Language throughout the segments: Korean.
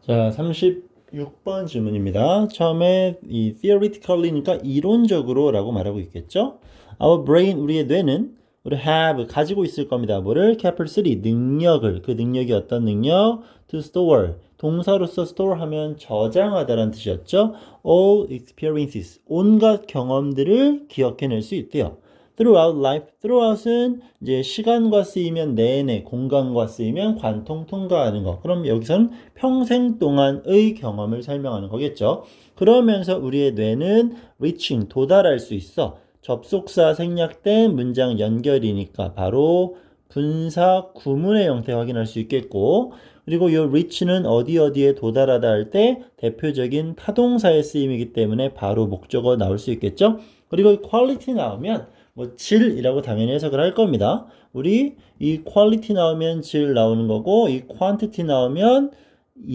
자, 36번 질문입니다. 처음에 이 theoretically니까 이론적으로라고 말하고 있겠죠? Our brain, 우리의 뇌는 우리 have, 가지고 있을 겁니다. 뭐를? capacity, 능력을. 그 능력이 어떤 능력? to store, 동사로서 store 하면 저장하다라는 뜻이었죠? all experiences, 온갖 경험들을 기억해낼 수 있대요. throughout life, throughout은 이제 시간과 쓰이면 내내, 공간과 쓰이면 관통 통과하는 거. 그럼 여기서는 평생 동안의 경험을 설명하는 거겠죠. 그러면서 우리의 뇌는 reaching, 도달할 수 있어. 접속사 생략된 문장 연결이니까 바로 분사 구문의 형태 확인할 수 있겠고, 그리고 이 reach는 어디에 도달하다 할 때 대표적인 타동사의 쓰임이기 때문에 바로 목적어 나올 수 있겠죠. 그리고 quality 나오면 뭐 질이라고 당연히 해석을 할 겁니다. 우리 이 quality 나오면 질 나오는 거고, 이 quantity 나오면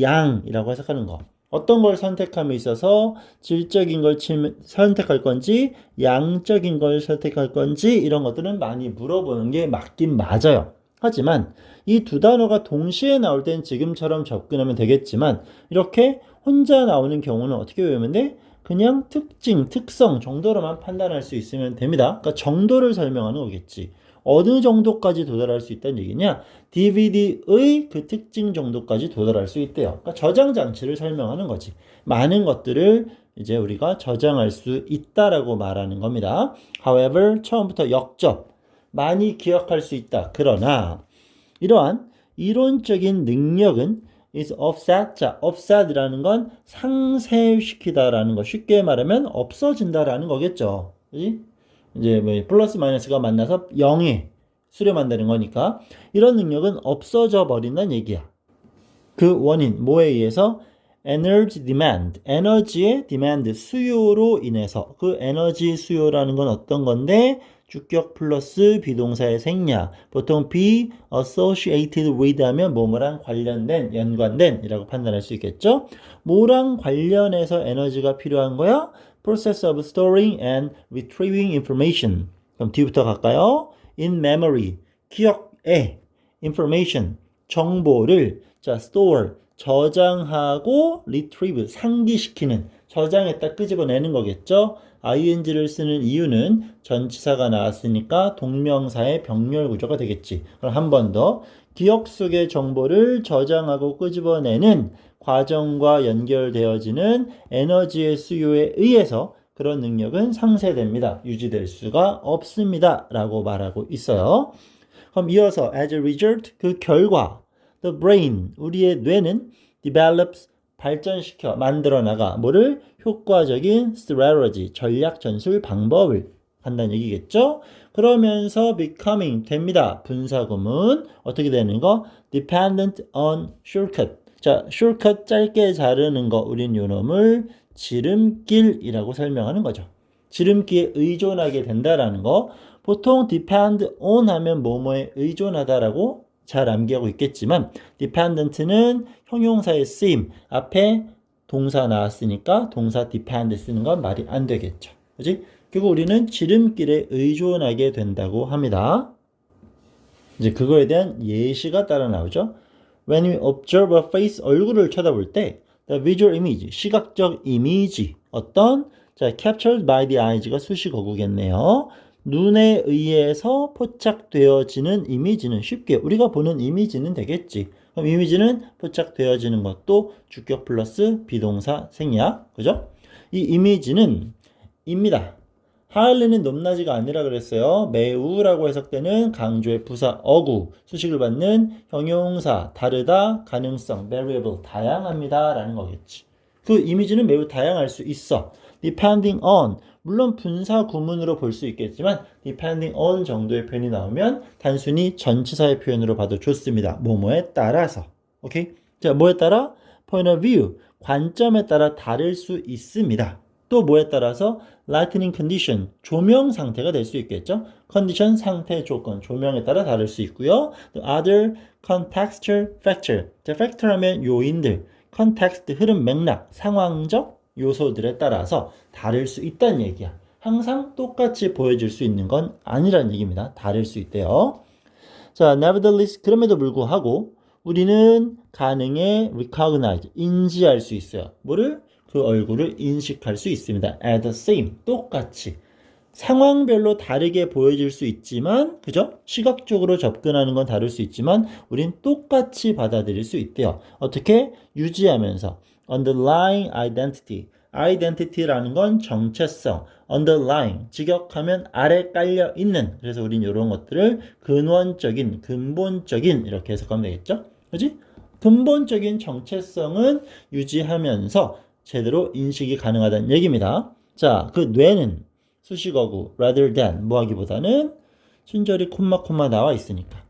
양이라고 해석하는 거. 어떤 걸 선택함에 있어서 질적인 걸 선택할 건지 양적인 걸 선택할 건지 이런 것들은 많이 물어보는 게 맞긴 맞아요. 하지만 이 두 단어가 동시에 나올 땐 지금처럼 접근하면 되겠지만 이렇게 혼자 나오는 경우는 어떻게 외우면 돼? 그냥 특징, 특성 정도로만 판단할 수 있으면 됩니다. 그러니까 정도를 설명하는 거겠지. 어느 정도까지 도달할 수 있다는 얘기냐? DVD의 그 특징 정도까지 도달할 수 있대요. 그러니까 저장 장치를 설명하는 거지. 많은 것들을 이제 우리가 저장할 수 있다라고 말하는 겁니다. However, 처음부터 역접, 많이 기억할 수 있다. 그러나 이러한 이론적인 능력은 is offset. 자, offset이라는 건 상쇄시키다라는 거. 쉽게 말하면 없어진다라는 거겠죠. 그지? 이제 뭐 플러스 마이너스가 만나서 0에 수렴한다는 거니까 이런 능력은 없어져 버린다는 얘기야. 그 원인 뭐에 의해서? 에너지 디맨드, 에너지의 디맨드, 수요로 인해서. 그 에너지 수요라는 건 어떤 건데? 주격 플러스 비동사의 생략. 보통 be associated with 하면 뭐뭐랑 관련된, 연관된 이라고 판단할 수 있겠죠. 뭐랑 관련해서 에너지가 필요한 거야? Process of storing and retrieving information. 그럼 뒤부터 갈까요? In memory, 기억에, information, 정보를, 자, store, 저장하고 retrieve, 상기시키는, 저장했다 끄집어내는 거겠죠. ing를 쓰는 이유는 전치사가 나왔으니까 동명사의 병렬 구조가 되겠지. 그럼 한 번 더, 기억 속의 정보를 저장하고 끄집어내는 과정과 연결되어지는 에너지의 수요에 의해서 그런 능력은 상쇄됩니다. 유지될 수가 없습니다. 라고 말하고 있어요. 그럼 이어서 as a result, 그 결과 the brain, 우리의 뇌는 develops, 발전시켜 만들어 나가 뭐를? 효과적인 strategy, 전략 전술 방법을 한다는 얘기겠죠. 그러면서 becoming 됩니다. 분사구문 어떻게 되는 거? dependent on shortcut. 자, shortcut 짧게 자르는 거 우린 요놈을 지름길이라고 설명하는 거죠. 지름길에 의존하게 된다라는 거. 보통 depend on 하면 뭐뭐에 의존하다라고 잘 암기하고 있겠지만 dependent는 형용사의 쓰임 앞에 동사 나왔으니까 동사 depend 쓰는 건 말이 안 되겠죠. 그지? 그리고 우리는 지름길에 의존하게 된다고 합니다. 이제 그거에 대한 예시가 따라 나오죠. When we observe a face, 얼굴을 쳐다볼 때 the visual image, 시각적 이미지 어떤? 자, captured by the eyes가 수식어구겠네요. 눈에 의해서 포착되어지는 이미지는 쉽게 우리가 보는 이미지는 되겠지. 그럼 이미지는 포착되어지는 것도 주격 플러스 비동사 생략. 그죠? 이 이미지는 입니다. 하일리는 높낮이가 아니라 그랬어요. 매우라고 해석되는 강조의 부사 어구, 수식을 받는 형용사 다르다, 가능성, variable, 다양합니다 라는 거겠지. 그 이미지는 매우 다양할 수 있어. depending on, 물론 분사 구문으로 볼 수 있겠지만 depending on 정도의 표현이 나오면 단순히 전치사의 표현으로 봐도 좋습니다. 뭐뭐에 따라서. 오케이? 자, 뭐에 따라? point of view, 관점에 따라 다를 수 있습니다. 또 뭐에 따라서? lightning condition, 조명 상태가 될 수 있겠죠. condition, 상태, 조건, 조명에 따라 다를 수 있고요. other contextual factor, factor 하면 요인들, context, 흐름, 맥락, 상황적 요소들에 따라서 다를 수 있다는 얘기야. 항상 똑같이 보여줄 수 있는 건 아니라는 얘기입니다. 다를 수 있대요. 자, nevertheless, 그럼에도 불구하고 우리는 가능해 recognize, 인지할 수 있어요. 뭐를? 그 얼굴을 인식할 수 있습니다. as the same, 똑같이. 상황별로 다르게 보여질 수 있지만, 그죠? 시각적으로 접근하는 건 다를 수 있지만, 우린 똑같이 받아들일 수 있대요. 어떻게? 유지하면서. underlying identity. identity라는 건 정체성. underlying. 직역하면 아래 깔려 있는. 그래서 우린 이런 것들을 근원적인, 근본적인 이렇게 해석하면 되겠죠? 그지? 근본적인 정체성은 유지하면서 제대로 인식이 가능하다는 얘기입니다. 자, 그 뇌는 수식어구 rather than 뭐하기보다는 친절히 콤마 나와 있으니까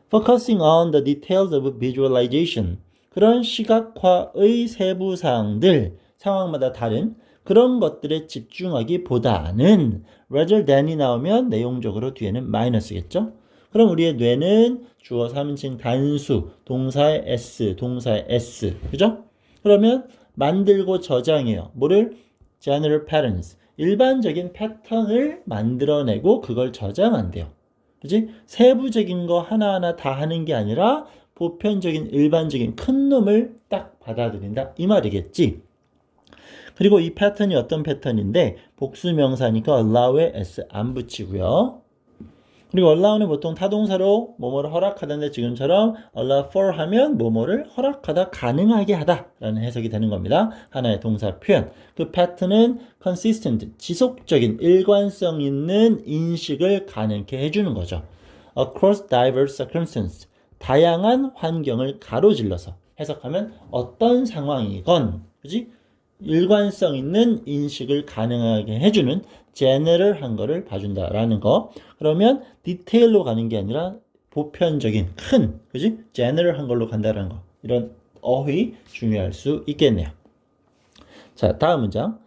focusing on the details of visualization 그런 시각화의 세부 사항들 상황마다 다른 그런 것들에 집중하기보다는 rather than이 나오면 내용적으로 뒤에는 마이너스겠죠? 그럼 우리의 뇌는 주어 3인칭 단수 동사의 s 동사의 s 그죠? 그러면 만들고 저장해요. 뭐를? general patterns 일반적인 패턴을 만들어내고 그걸 저장한대요. 그지? 세부적인 거 하나하나 다 하는 게 아니라 보편적인 일반적인 큰 놈을 딱 받아들인다 이 말이겠지. 그리고 이 패턴이 어떤 패턴인데 복수명사니까 allow에 s 안 붙이고요. 그리고 allow는 보통 타동사로 뭐뭐를 허락하다인데 지금처럼 allow for 하면 뭐뭐를 허락하다 가능하게 하다 라는 해석이 되는 겁니다. 하나의 동사 표현. 그 패턴은 consistent, 지속적인 일관성 있는 인식을 가능케 해주는 거죠. across diverse circumstances, 다양한 환경을 가로질러서 해석하면 어떤 상황이건 그지? 일관성 있는 인식을 가능하게 해주는 제너럴한 거를 봐준다라는 거. 그러면 디테일로 가는 게 아니라 보편적인 큰, 그지? 제너럴한 걸로 간다는 거. 이런 어휘 중요할 수 있겠네요. 자, 다음 문장.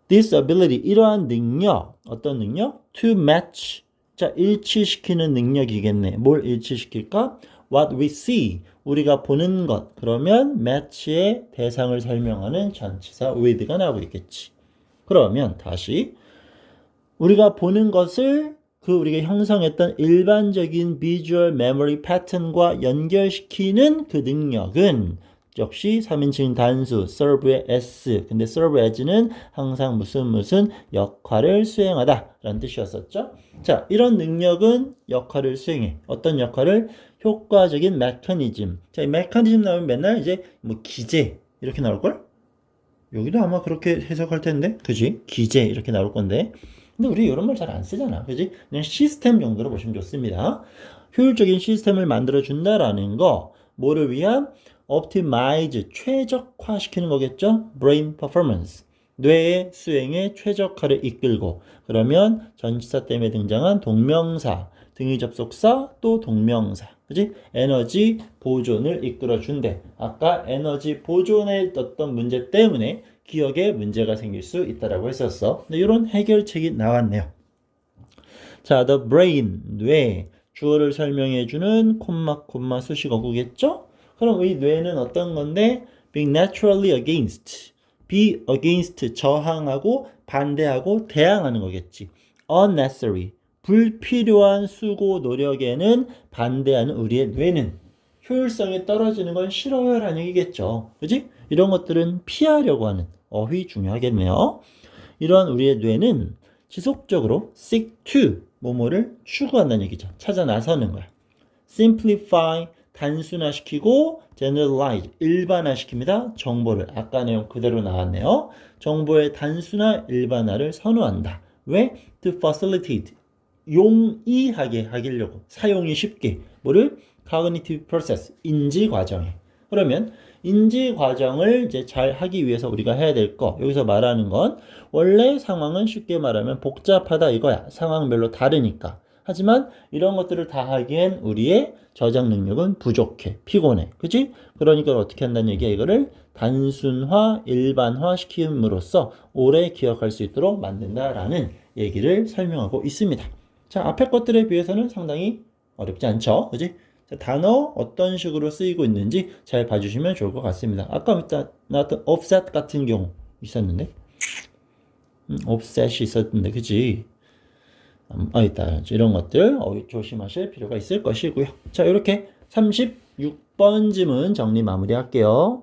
This ability, 이러한 능력, 어떤 능력? To match. 자, 일치시키는 능력이겠네. 뭘 일치시킬까? What we see, 우리가 보는 것. 그러면 match의 대상을 설명하는 전치사 with가 나오고 있겠지. 그러면 다시 우리가 보는 것을 그 우리가 형성했던 일반적인 비주얼 메모리 패턴과 연결시키는 그 능력은 역시 3인칭 단수 serve의 s. 근데 serve as는 항상 무슨 역할을 수행하다 라는 뜻이었었죠. 자, 이런 능력은 역할을 수행해. 어떤 역할을? 효과적인 메커니즘. 자, 이 메커니즘 나오면 맨날 이제 뭐 기제 이렇게 나올걸? 여기도 아마 그렇게 해석할 텐데, 그지? 기제 이렇게 나올 건데. 근데 우리 이런 말 잘 안 쓰잖아, 그지? 그냥 시스템 정도로 보시면 좋습니다. 효율적인 시스템을 만들어 준다라는 거, 뭐를 위한? optimize, 최적화시키는 거겠죠? brain performance, 뇌의 수행에 최적화를 이끌고. 그러면 전치사 때문에 등장한 동명사, 등위 접속사 또 동명사, 그지? 에너지 보존을 이끌어 준대. 아까 에너지 보존의 어떤 문제 때문에 기억에 문제가 생길 수 있다라고 했었어. 근데 이런 해결책이 나왔네요. 자, the brain, 뇌. 주어를 설명해 주는 콤마 수식어구겠죠? 그럼 이 뇌는 어떤 건데? being naturally against. be against, 저항하고 반대하고 대항하는 거겠지. unnecessary, 불필요한 수고 노력에는 반대하는 우리의 뇌는 효율성이 떨어지는 건 싫어요 라는 얘기겠죠. 그지? 이런 것들은 피하려고 하는 어휘 중요하겠네요. 이러한 우리의 뇌는 지속적으로 seek to, 뭐뭐를 추구한다는 얘기죠. 찾아 나서는 거야. simplify, 단순화시키고 generalize, 일반화시킵니다. 정보를, 아까 내용 그대로 나왔네요. 정보의 단순화, 일반화를 선호한다. 왜? to facilitate, 용이하게 하려고, 사용이 쉽게. 뭐를? cognitive process, 인지 과정에. 그러면 인지 과정을 이제 잘 하기 위해서 우리가 해야 될 거, 여기서 말하는 건 원래 상황은 쉽게 말하면 복잡하다 이거야. 상황별로 다르니까. 하지만 이런 것들을 다 하기엔 우리의 저장 능력은 부족해. 피곤해. 그치? 그러니까 어떻게 한다는 얘기야? 이거를 단순화, 일반화 시킴으로써 오래 기억할 수 있도록 만든다라는 얘기를 설명하고 있습니다. 자, 앞에 것들에 비해서는 상당히 어렵지 않죠? 그치? 자, 단어 어떤 식으로 쓰이고 있는지 잘 봐주시면 좋을 것 같습니다. 아까 나왔던 offset 같은 경우 있었는데 offset이 있었는데 그치? 있다. 이런 것들 조심하실 필요가 있을 것이고요. 자, 이렇게 36번 6번 질문 정리 마무리할게요.